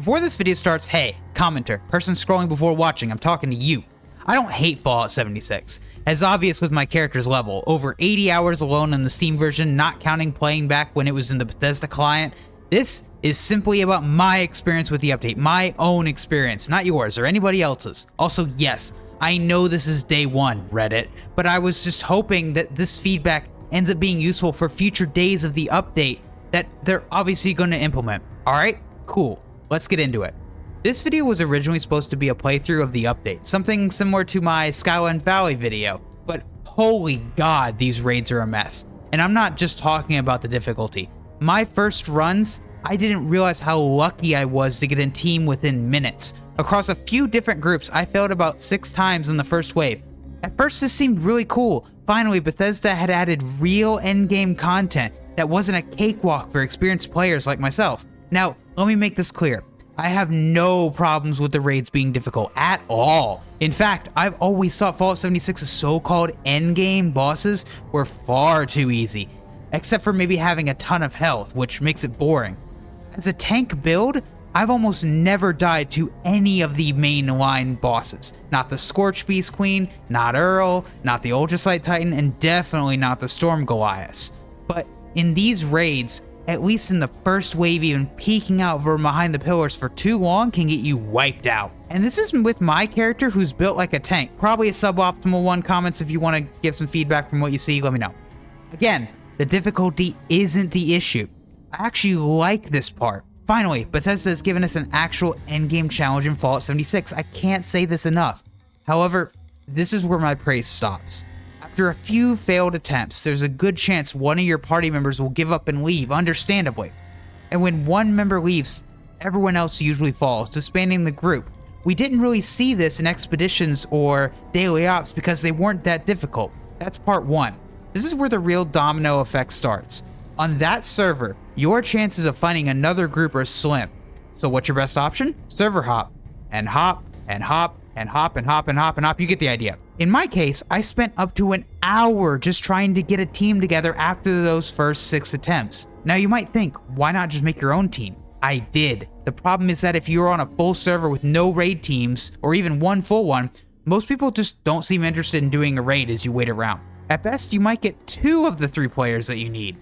Before this video starts, hey, commenter, person scrolling before watching, I'm talking to you. I don't hate Fallout 76. As obvious with my character's level, over 80 hours alone in the Steam version, not counting playing back when it was in the Bethesda client. This is simply about my experience with the update, my own experience, not yours or anybody else's. Also, yes, I know this is day one, Reddit, but I was just hoping that this feedback ends up being useful for future days of the update that they're obviously going to implement. Alright, cool. Let's get into it. This video was originally supposed to be a playthrough of the update, something similar to my Skyline Valley video, but holy god, these raids are a mess. And I'm not just talking about the difficulty. My first runs, I didn't realize how lucky I was to get a team within minutes. Across a few different groups, I failed about 6 times in the first wave. At first this seemed really cool. Finally, Bethesda had added real endgame content that wasn't a cakewalk for experienced players like myself. Now, let me make this clear. I have no problems with the raids being difficult at all. In fact, I've always thought Fallout 76's so-called endgame bosses were far too easy, except for maybe having a ton of health, which makes it boring. As a tank build, I've almost never died to any of the mainline bosses. Not the Scorch Beast Queen, not Earl, not the Ultrasight Titan, and definitely not the Storm Goliath. But in these raids, at least in the first wave, even peeking out from behind the pillars for too long can get you wiped out. And this is with my character who's built like a tank. Probably a suboptimal one. Comments if you want to give some feedback from what you see, let me know. Again, the difficulty isn't the issue. I actually like this part. Finally, Bethesda has given us an actual endgame challenge in Fallout 76. I can't say this enough. However, this is where my praise stops. After a few failed attempts, there's a good chance one of your party members will give up and leave, understandably. And when one member leaves, everyone else usually follows, disbanding the group. We didn't really see this in expeditions or daily ops because they weren't that difficult. That's part 1. This is where the real domino effect starts. On that server, your chances of finding another group are slim. So what's your best option? Server hop. And hop, and hop, and hop, and hop, and hop, and hop. You get the idea. In my case, I spent up to an hour just trying to get a team together after those first 6 attempts. Now you might think, why not just make your own team? I did. The problem is that if you're on a full server with no raid teams, or even one full one, most people just don't seem interested in doing a raid as you wait around. At best, you might get 2 of the 3 players that you need.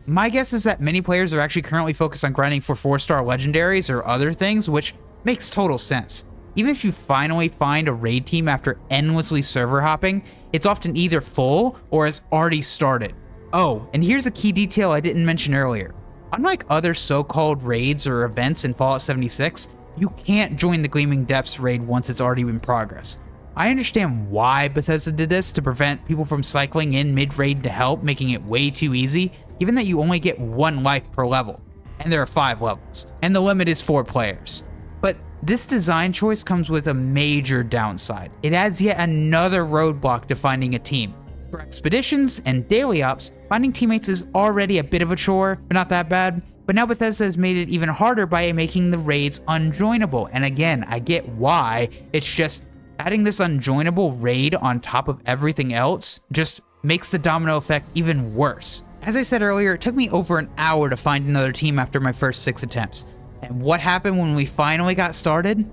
My guess is that many players are actually currently focused on grinding for 4-star legendaries or other things, which makes total sense. Even if you finally find a raid team after endlessly server hopping, it's often either full or has already started. Oh, and here's a key detail I didn't mention earlier. Unlike other so-called raids or events in Fallout 76, you can't join the Gleaming Depths raid once it's already in progress. I understand why Bethesda did this to prevent people from cycling in mid-raid to help, making it way too easy, given that you only get 1 life per level, and there are 5 levels, and the limit is 4 players. But this design choice comes with a major downside. It adds yet another roadblock to finding a team. For expeditions and daily ops, finding teammates is already a bit of a chore, but not that bad. But now Bethesda has made it even harder by making the raids unjoinable. And again, I get why. It's just adding this unjoinable raid on top of everything else just makes the domino effect even worse. As I said earlier, it took me over an hour to find another team after my first 6 attempts. And what happened when we finally got started?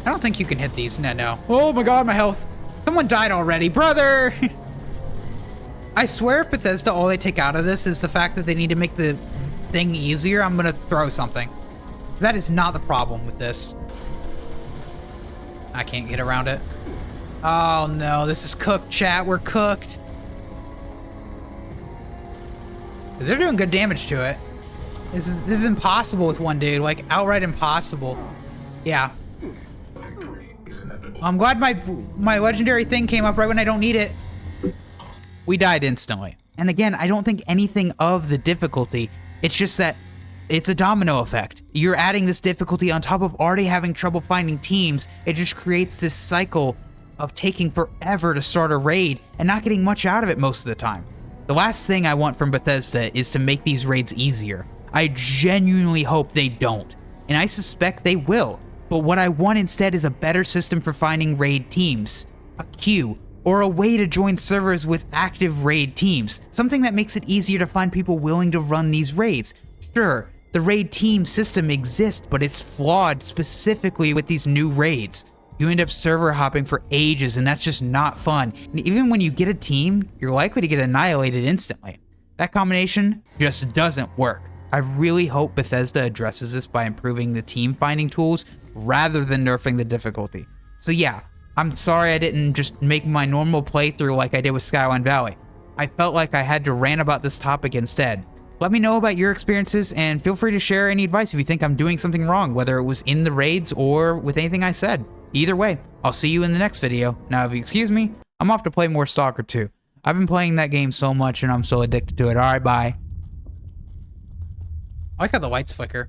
I don't think you can hit these. No. Oh my god, my health. Someone died already, brother! I swear if Bethesda, all they take out of this is the fact that they need to make the thing easier, I'm gonna throw something. That is not the problem with this. I can't get around it. Oh no, this is cooked, chat. We're cooked. Because they're doing good damage to it. This is impossible with one dude, like outright impossible. Yeah. I'm glad my legendary thing came up right when I don't need it. We died instantly. And again, I don't think anything of the difficulty. It's just that it's a domino effect. You're adding this difficulty on top of already having trouble finding teams. It just creates this cycle of taking forever to start a raid and not getting much out of it most of the time. The last thing I want from Bethesda is to make these raids easier. I genuinely hope they don't, and I suspect they will, but what I want instead is a better system for finding raid teams, a queue, or a way to join servers with active raid teams, something that makes it easier to find people willing to run these raids. Sure, The raid team system exists, but it's flawed specifically with these new raids. You end up server hopping for ages, and that's just not fun. And even when you get a team, you're likely to get annihilated instantly. That combination just doesn't work. I really hope Bethesda addresses this by improving the team finding tools rather than nerfing the difficulty. So yeah, I'm sorry I didn't just make my normal playthrough like I did with Skyline Valley. I felt like I had to rant about this topic instead. Let me know about your experiences, and feel free to share any advice if you think I'm doing something wrong, whether it was in the raids or with anything I said. Either way, I'll see you in the next video. Now, if you excuse me, I'm off to play more Stalker 2. I've been playing that game so much and I'm so addicted to it. Alright, bye. I like how the lights flicker.